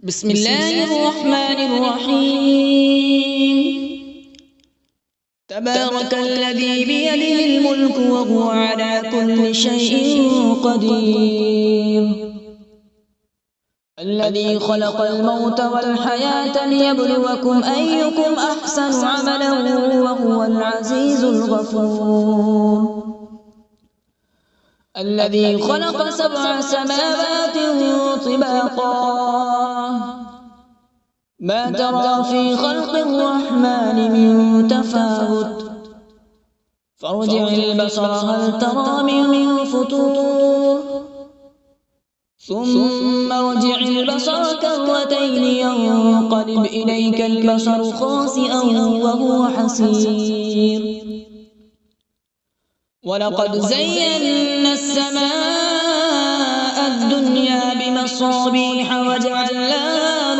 بسم الله الرحمن الرحيم. تبارك الذي بيده الملك وهو على كل شيء قدير. الذي خلق الموت والحياة ليبلوكم أيكم أحسن عملا وهو العزيز الغفور. الذي خلق 7 سماوات طباقا ما ترى في خلق الرحمن من تفاوت فارجع البصر هل ترى من فطور ثم ارجع البصر كرتين ينقلب إليك البصر خاسئا وهو حسير. ولقد زينا السماء الدنيا بمصابيح وجعلناها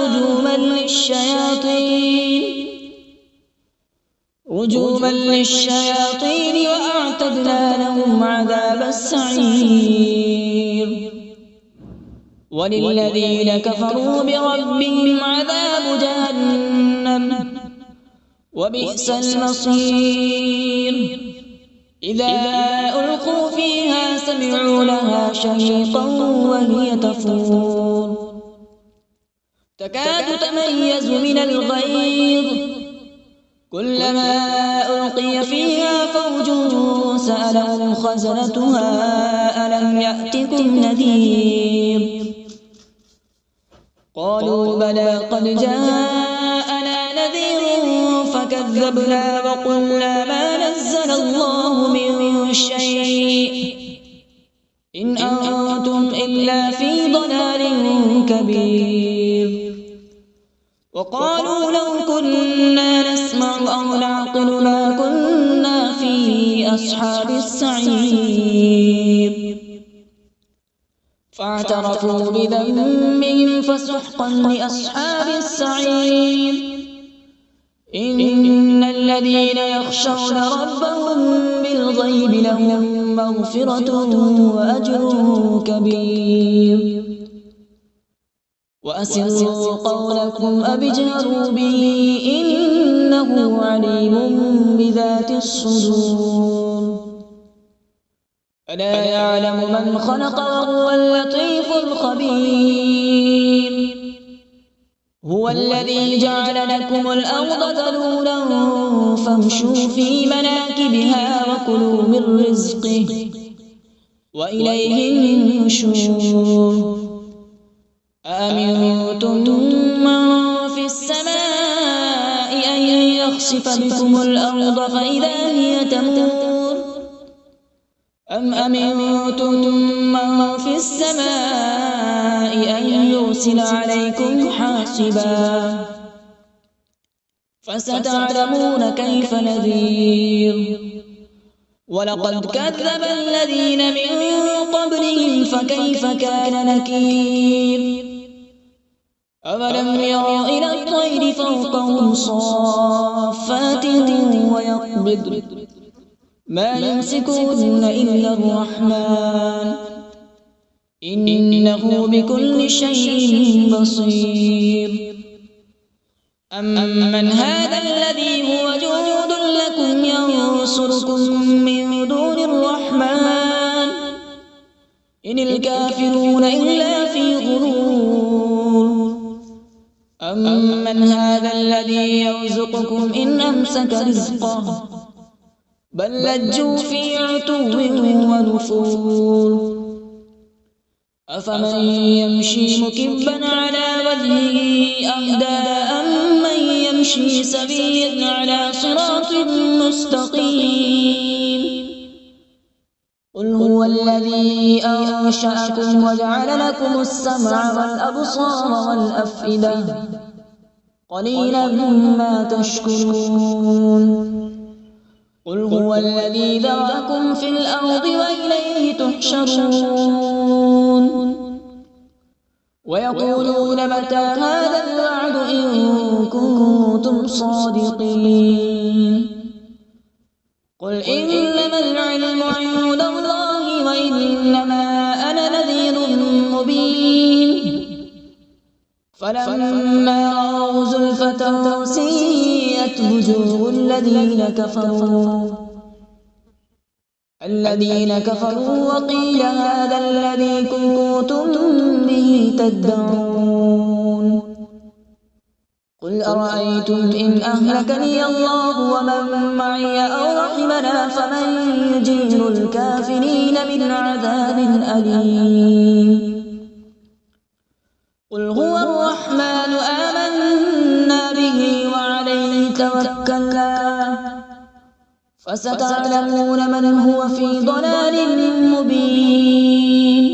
رجوما للشياطين وأعتدنا لهم عذاب السعير. وللذين كفروا بربهم عذاب جهنم وبئس المصير. إذا ألقوا فيها سمعوا لها شهيقا وهي تفور تكاد تميز من الغيظ كلما ألقي فيها فوج سألهم خزنتها ألم يأتكم نذير قالوا بلى قد جاءنا نذير فكذبنا وقلنا ما نزل الله من شيء إن أنتم إلا في ضلال كبير. وقالوا لو كنا نسمع أو نعقل ما كنا في أصحاب السعير فاعترفوا بذنبهم فسحقا لأصحاب السعير. إن الذين يخشون ربهم بالغيب لهم مغفرة وأجر كبير. وأسروا قولكم أو اجهروا به إنه عليم بذات الصدور. ألا يعلم من خلق وهو اللطيف الخبير. هو الذي جعل لكم الأرض ذلولا فامشوا في مناكبها وكلوا من رزقه وإليه النشور. أأمنتم من في السماء أن يخسف بكم الأرض فإذا هي تمور أم أمنتم من في السماء أن يرسل عليكم حاصبا فستعلمون كيف نذير. ولقد كذب الذين من قبلهم فكيف كان نكير. أولم يروا إلى الطير فوقهم صافات ويقبض ما يمسكون إلا الرحمن إنه بكل شيء بصير. أمن هذا الذي هو جند لكم ينصركم من دون الرحمن إن الكافرون إلا في غرور. أمن هذا الذي يرزقكم إن أمسك رزقه بل لجوا في عتو ونفور. أفمن يمشي مكبا على وجهه أهدى أمن يمشي سويا على صراط مستقيم. قل هو الذي أنشأكم وجعل لكم السمع والأبصار والأفئدة قليلا ما تشكرون. قل هو الذي ذرأكم في الأرض وإليه تحشرون. ويقولون متى هذا الوعد إن كنتم صادقين. قل إنما العلم عند الله وإنما أنا نذير مبين فلما رأوا زلفة سيئت وجوه الذين كفروا وقيل هذا الذي كنتم به تدعون قل أرأيتم إن أهلكني الله ومن معي أو رحمنا فمن يجير الكافرين من عذاب أليم قل هو الرحمن آمنا به وعليه توكلنا فستعلمون من هو في ضلال مبين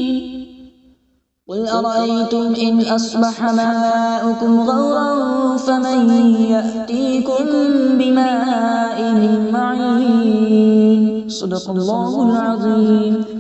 قل أرأيتم إن أصبح ماؤكم غورا فمن يأتيكم بماء معين صدق الله العظيم.